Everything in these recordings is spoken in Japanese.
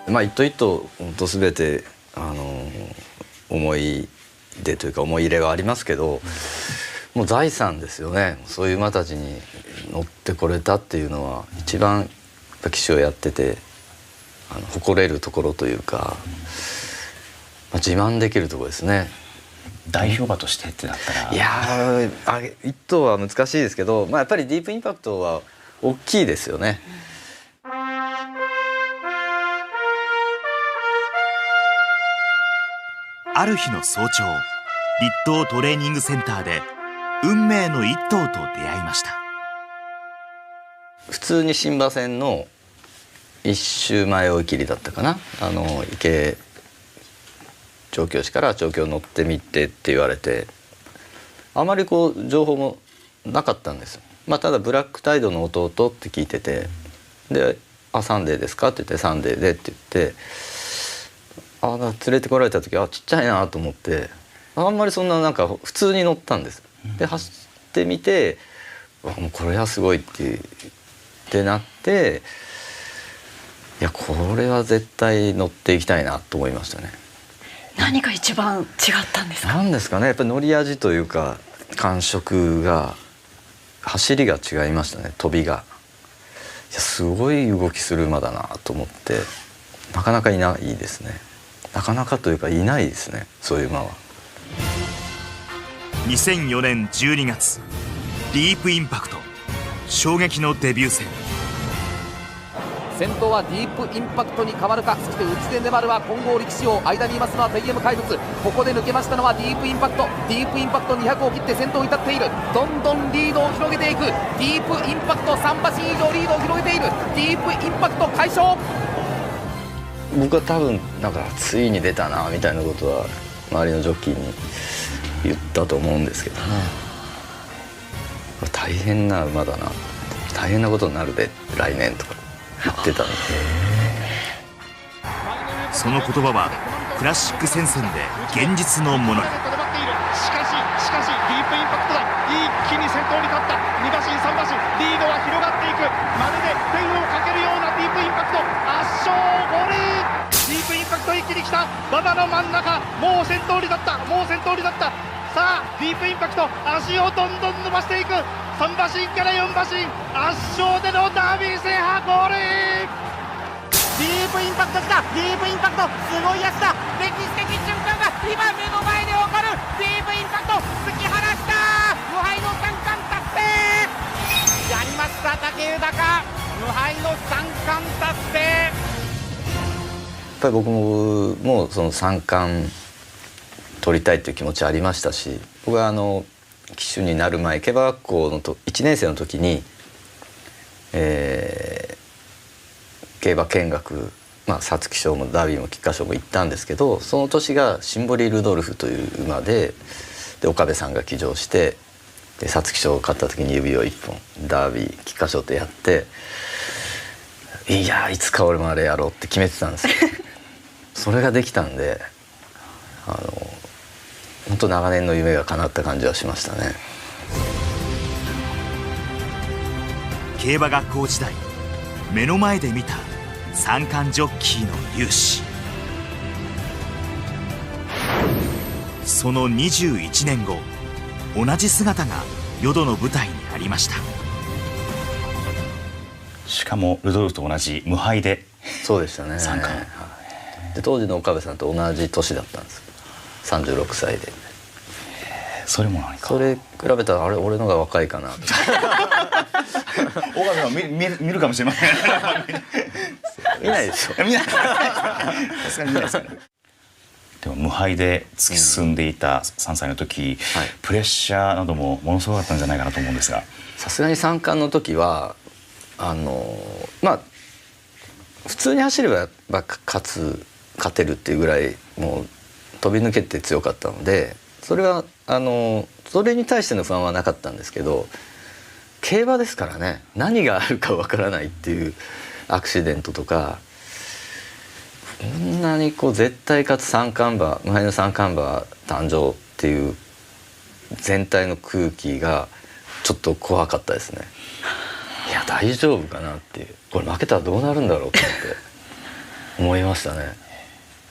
一頭一頭本当全て思い出というか思い入れがありますけど、もう財産ですよね。そういう馬たちに乗ってこれたっていうのは一番やっぱ騎手をやってて誇れるところというか、自慢できるところですね。代表馬としてってなったら、いや一頭は難しいですけど、やっぱりディープインパクトは大きいですよね。ある日の早朝、立東トレーニングセンターで運命の一頭と出会いました。普通に新馬戦の1周前追い切りだったかな。池調教師から調教乗ってみてって言われて、あまり情報もなかったんですよ。ただブラックタイドの弟って聞いてて、でサンデーですかって言って、サンデーでって言って、連れてこられた時ちっちゃいなと思って、あんまりそんな普通に乗ったんです。で走ってみて、もうこれはすごいってなって、いやこれは絶対乗っていきたいなと思いましたね。何が一番違ったんですか？なんですかね、やっぱり乗り味というか感触が、走りが違いましたね。飛びがすごい動きする馬だなと思って、なかなかいないですね。なかなかというかいないですね、そういう馬は。2004年12月、ディープインパクト衝撃のデビュー戦。先頭はディープインパクトに変わるか。そして内で粘るは金剛力士王、間にいますのは TM 怪物。ここで抜けましたのはディープインパクト。ディープインパクト200を切って先頭に立っている。どんどんリードを広げていく。ディープインパクト3馬身以上リードを広げている。ディープインパクト快勝。僕は多分ついに出たなみたいなことは周りのジョッキーに言ったと思うんですけどね。大変な馬だな、大変なことになるで来年とか言ってたんで。その言葉はクラシック戦線で現実のものに。しかしディープインパクトだ。一気に先頭に立った。2馬身3馬身リードは広がっていく。まるで天をかけるようなディープインパクト圧勝ゴール。ディープインパクト一気に来た。馬場の真ん中、もう先頭に立った。さあディープインパクト足をどんどん伸ばしていく。3馬身から4馬身圧勝でのダービー制覇ゴール。ディープインパクト来た。ディープインパクトすごいやつだ。歴史的瞬間が今目の前で起こる。ディープインパクト突き放した。無敗の三冠達成。やりました武豊、無敗の三冠達成。やっぱり僕もその三冠取りたいという気持ちありましたし、僕は騎手になる前、競馬学校の1年生の時に、競馬見学、皐月賞もダービーも菊花賞も行ったんですけど、その年がシンボリ・ルドルフという馬で岡部さんが騎乗して、皐月賞を勝った時に指を1本ダービー菊花賞ってやって、いやいつか俺もあれやろうって決めてたんですよ。それができたんで、本当長年の夢が叶った感じはしましたね。競馬学校時代、目の前で見た三冠ジョッキーの雄姿。その21年後、同じ姿が淀の舞台にありました。しかもルドルフと同じ無敗で。そうでしたね。三冠で当時の岡部さんと同じ年だったんです。36歳で。それも何か。それ比べたら俺のが若いかな。岡部さん見るかもしれません。見ないですよ。見ない。さすがに見ないですね。でも無敗で突き進んでいた3歳の時、プレッシャーなどもものすごかったんじゃないかなと思うんですが。さすがに三冠の時は普通に走れば勝てるっていうぐらいもう飛び抜けて強かったので、それはそれに対しての不安はなかったんですけど、競馬ですからね、何があるかわからないっていうアクシデントとか、こんなに絶対勝つ三冠馬、無敗の三冠馬誕生っていう全体の空気がちょっと怖かったですね。いや大丈夫かなっていう、これ負けたらどうなるんだろうと思って。思いましたね。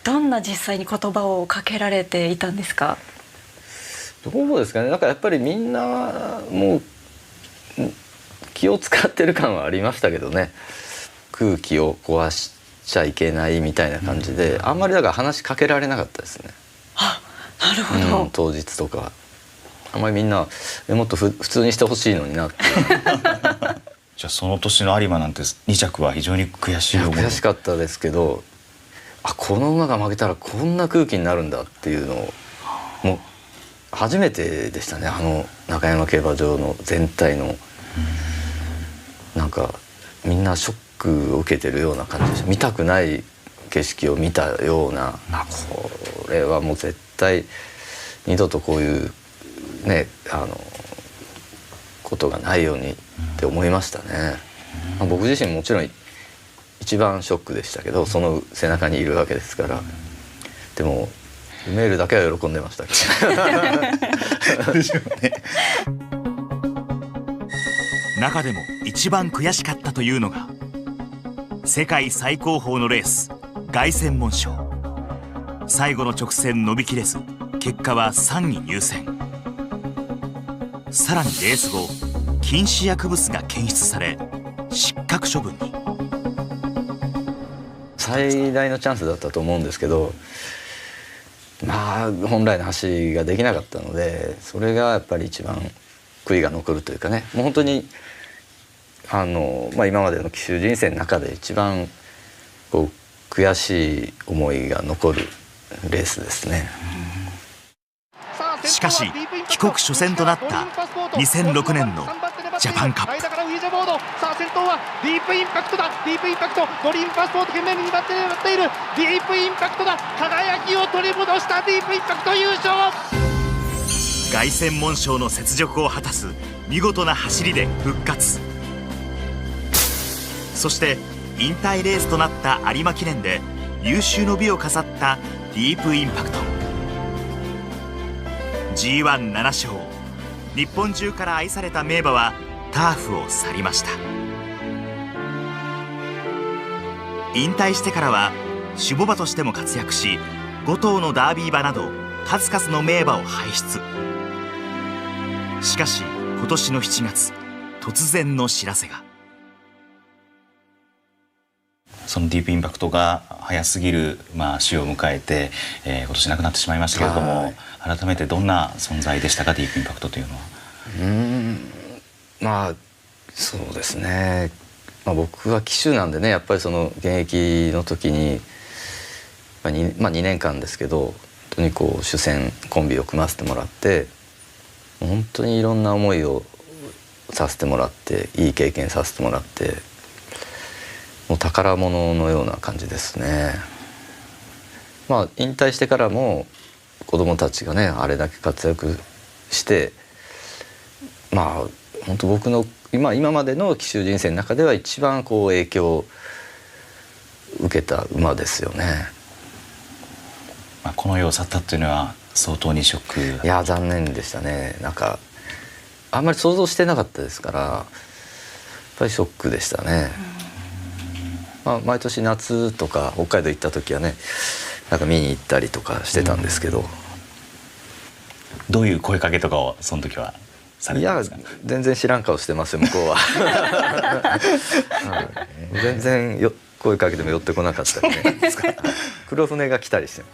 どんな実際に言葉をかけられていたんですか？どうですかね。なんかやっぱりみんなもう気を使ってる感はありましたけどね。空気を壊しちゃいけないみたいな感じで、あんまりだから話しかけられなかったですね。あ、なるほど。当日とかあんまりみんなもっと普通にしてほしいのになってじゃあその年の有馬なんて2着は非常に悔しい思い。悔しかったですけど、この馬が負けたらこんな空気になるんだっていうのをもう初めてでしたね。中山競馬場の全体のなんかみんなショックを受けてるような感じでした。見たくない景色を見たような、これはもう絶対二度とこういうねことがないようにって思いましたね。僕自身もちろん一番ショックでしたけど、その背中にいるわけですから。でもメールだけは喜んでましたけどでしょうね。中でも一番悔しかったというのが世界最高峰のレース凱旋門賞。最後の直線伸びきれず結果は3位入選。さらにレース後禁止薬物が検出され失格処分に。最大のチャンスだったと思うんですけど、本来の走りができなかったので、それがやっぱり一番悔いが残るというかね、もう本当に今までの騎手人生の中で一番こう悔しい思いが残るレースですね。しかし帰国初戦となった2006年のジャパンカップ。さあ先頭はディープインパクトだ。ディープインパクト、ドリームパスポート懸命に粘っている。ディープインパクトだ。輝きを取り戻したディープインパクト優勝。凱旋門賞の雪辱を果たす見事な走りで復活。そして引退レースとなった有馬記念で有終の美を飾ったディープインパクト。 G17 勝、日本中から愛された名馬はターフを去りました。引退してからは種牡馬としても活躍し、5頭のダービー馬など数々の名馬を輩出。しかし今年の7月、突然の知らせが。そのディープインパクトが早すぎる死を迎えて、今年亡くなってしまいましたけれども、改めてどんな存在でしたか、ディープインパクトというのは。そうですね、僕は騎手なんでね、やっぱりその現役の時に、2年間ですけど本当にこう主戦コンビを組ませてもらって、本当にいろんな思いをさせてもらって、いい経験させてもらって、もう宝物のような感じですね。引退してからも子供たちがねあれだけ活躍して、本当僕の今までの騎手人生の中では一番こう影響を受けた馬ですよね。この世を去ったっていうのは相当にショック。いや残念でしたね。なんかあんまり想像してなかったですから、やっぱりショックでしたね。毎年夏とか北海道行った時はね、なんか見に行ったりとかしてたんですけど、どういう声かけとかをその時はされてたんですか？全然知らん顔してますよ向こうは。全然声かけても寄ってこなかったりね。黒船が来たりして。